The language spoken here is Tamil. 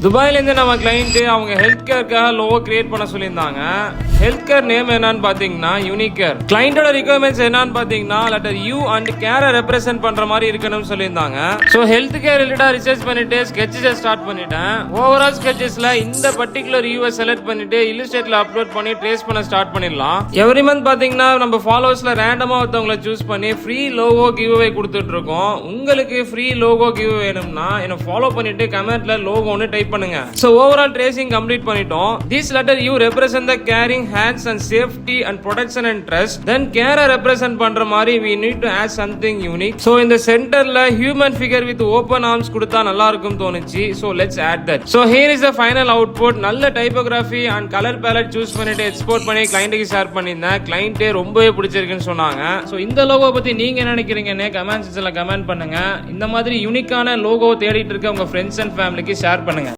துபாயிலேருந்து நம்ம கிளைண்ட் அவங்க ஹெல்த் கேருக்காக லோகோ கிரியேட் பண்ண சொல்லியிருந்தாங்க. ஹெல்த் கேர் நேம் என்னன்னு பாத்தீங்கன்னா யூனிகேர். கிளைண்டோட ரிக்வயர்மெண்ட்ஸ் என்னன்னு பாத்தீங்கன்னா லெட்டர் யூ அண்ட் கேரை ரெப்ரசென்ட் பண்ற மாதிரி இருக்கணும்னு சொல்லியிருந்தாங்க. ஸோ ஹெல்த் கேர் ரிலேட்டடா ரிசர்ச் பண்ணிட்டு ஸ்கெட்சஸை ஸ்டார்ட் பண்ணிட்டேன். ஓவரால் ஸ்கெட்சஸ்ல இந்த பர்டிகுலர் யூவை செலக்ட் பண்ணிட்டு இல்லுஸ்ட்ரேட்ல அப்லோட் பண்ணி ட்ரேஸ் பண்ண ஸ்டார்ட் பண்ணிடலாம். எவ்ரி மந்த் பாத்தீங்கன்னா நம்ம ஃபாலோவர்ஸ்ல ரேண்டமா ஒருத்தவங்களை சூஸ் பண்ணி ஃப்ரீ லோகோ கிவ் அவே கொடுத்துட்டு இருக்கோம். உங்களுக்கு ஃப்ரீ லோகோ கிவ் வேணும்னா என்ன ஃபாலோ பண்ணிட்டு கமெண்ட்ல லோகோன்னு டைப் பண்ணுங்க. So overall tracing complete பண்ணிட்டோம். This letter U represent the caring hands and safety and protection and trust. Then care represent பண்ற மாதிரி we need to add something unique. So இந்த சென்டர்ல human figure with open arms கொடுத்தா நல்லா இருக்கும் தோணுச்சு. So let's add that. So here is the final output. நல்ல typography and color palette choose பண்ணிட்டு export பண்ணி கிளையண்ட்டுக்கு ஷேர் பண்ணிருந்தேன். கிளையண்டே ரொம்பவே பிடிச்சிருக்குன்னு சொன்னாங்க. So இந்த லோகோ பத்தி நீங்க என்ன நினைக்கிறீங்கன்னு கமெண்ட் செக்ஷன்ல கமெண்ட் பண்ணுங்க. இந்த மாதிரி யூனிக்கான லோகோ தேடிட்டு இருக்க உங்க ஃப்ரெண்ட்ஸ் அண்ட் ஃபேமிலிக்கு ஷேர் பண்ணுங்க.